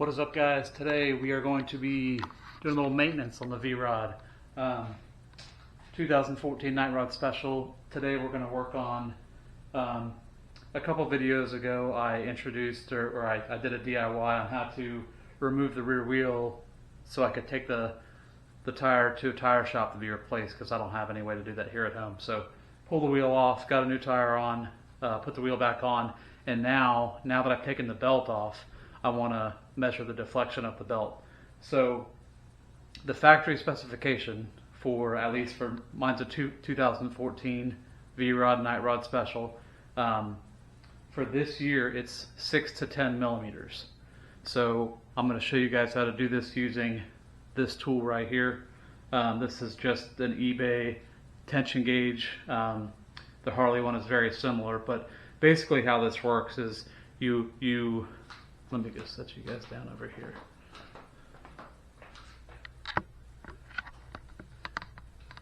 What is up, guys? Today we are going to be doing a little maintenance on the V-Rod 2014 Night Rod Special. Today we're going to work on a couple videos ago I introduced or I did a DIY on how to remove the rear wheel so I could take the tire to a tire shop to be replaced, because I don't have any way to do that here at home. So pull the wheel off, got a new tire on, put the wheel back on, and now that I've taken the belt off, I want to measure the deflection of the belt. So the factory specification for, at least for mine's a 2014 V-Rod Night Rod Special. For this year, it's 6 to 10 millimeters. So I'm going to show you guys how to do this using this tool right here. This is just an eBay tension gauge. The Harley one is very similar, but basically how this works is you let me just set you guys down over here.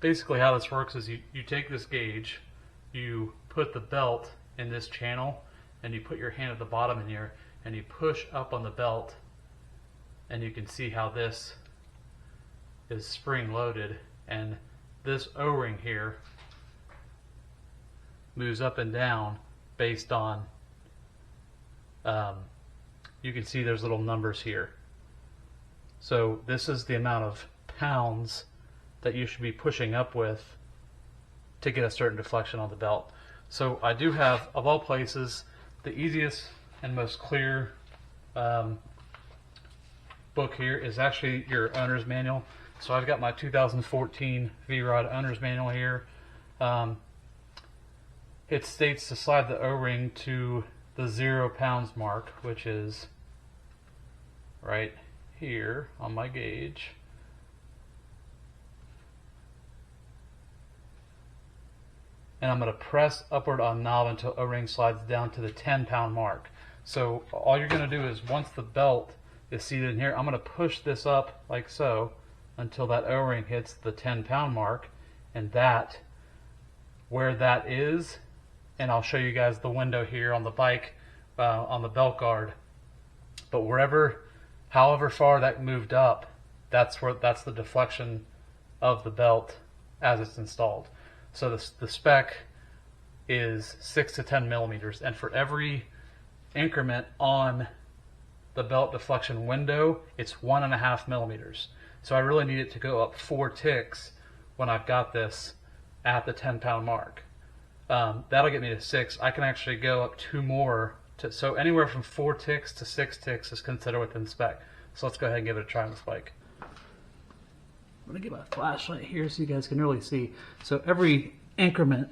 Basically how this works is you take this gauge, you put the belt in this channel, and you put your hand at the bottom in here, and you push up on the belt, and you can see how this is spring loaded, and this O-ring here moves up and down based on you can see there's little numbers here. So this is the amount of pounds that you should be pushing up with to get a certain deflection on the belt. So I do have, of all places, the easiest and most clear book here is actually your owner's manual. So I've got my 2014 V-Rod owner's manual here. It states to slide the O-ring to the 0 pounds mark, which is right here on my gauge. And I'm going to press upward on knob until O-ring slides down to the 10 pound mark. So all you're going to do is, once the belt is seated in here, I'm going to push this up like so until that O-ring hits the 10 pound mark, and that, where that is, and I'll show you guys the window here on the bike on the belt guard, but however far that moved up, that's the deflection of the belt as it's installed. So the spec is 6 to 10 millimeters, and for every increment on the belt deflection window, it's 1.5 millimeters. So I really need it to go up 4 ticks when I've got this at the 10 pound mark. That'll get me to 6. I can actually go up 2 more, so anywhere from 4 ticks to 6 ticks is considered within spec. So let's go ahead and give it a try on this bike. I'm going to get my flashlight here so you guys can really see. So every increment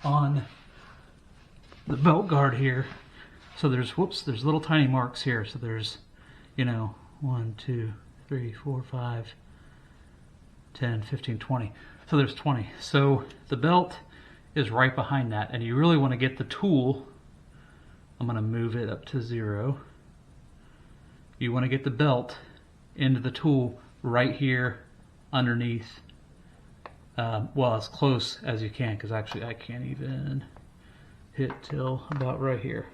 on the belt guard here, so there's little tiny marks here. So there's, 1, 2, 3, 4, 5, 10, 15, 20. So there's 20. So the belt is right behind that, and you really want to get the tool. I'm going to move it up to 0. You want to get the belt into the tool right here underneath, well, as close as you can, because actually I can't even hit till about right here.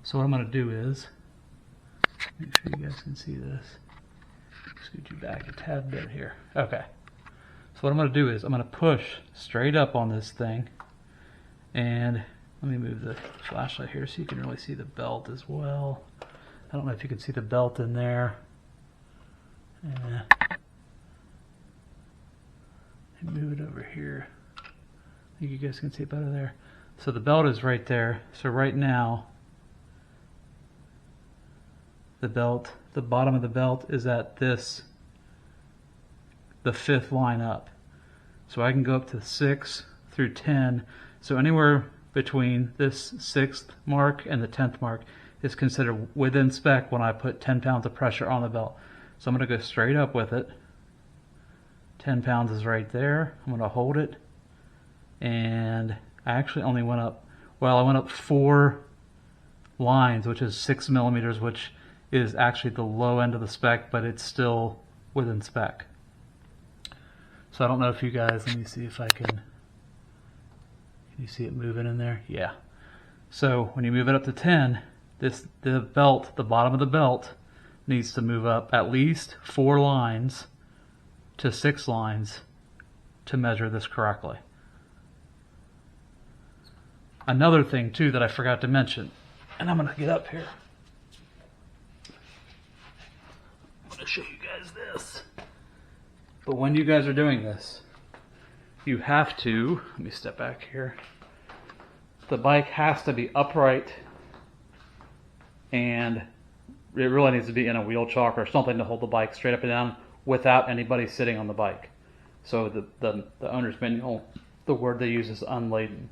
So what I'm going to do is, make sure you guys can see this. Scoot you back a tad bit here. Okay. So what I'm going to do is I'm going to push straight up on this thing, and let me move the flashlight here so you can really see the belt as well. I don't know if you can see the belt in there. Move it over here. I think you guys can see it better there. So the belt is right there. So right now, the bottom of the belt is at the 5th line up. So I can go up to 6 through 10. So anywhere between this 6th mark and the 10th mark is considered within spec when I put 10 pounds of pressure on the belt. So I'm going to go straight up with it. 10 pounds is right there. I'm going to hold it, and I actually only went up, well, I went up 4 lines, which is 6 millimeters, which is actually the low end of the spec, but it's still within spec. So I don't know if you guys, let me see if I can you see it moving in there? Yeah. So when you move it up to 10, the belt, the bottom of the belt, needs to move up at least 4 lines to 6 lines to measure this correctly. Another thing too that I forgot to mention, and I'm going to get up here. I'm going to show you guys this. But when you guys are doing this, you have to, let me step back here. The bike has to be upright, and it really needs to be in a wheel chock or something to hold the bike straight up and down without anybody sitting on the bike. So the owner's manual, the word they use is unladen.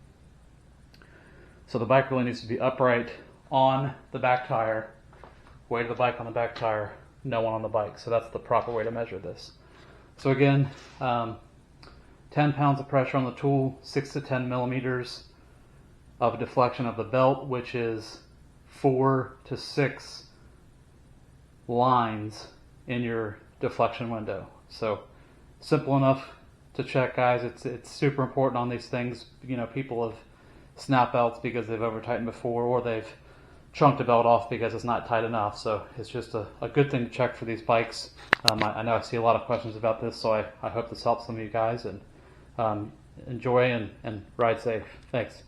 So the bike really needs to be upright on the back tire, weight of the bike on the back tire, no one on the bike. So that's the proper way to measure this. So again, 10 pounds of pressure on the tool, 6 to 10 millimeters of deflection of the belt, which is 4 to 6 lines in your deflection window. So simple enough to check, guys. It's super important on these things. You know, people have snap belts because they've over tightened before, or they've chunked a belt off because it's not tight enough. So it's just a good thing to check for these bikes. I know I see a lot of questions about this, so I hope this helps some of you guys, and enjoy and ride safe. Thanks.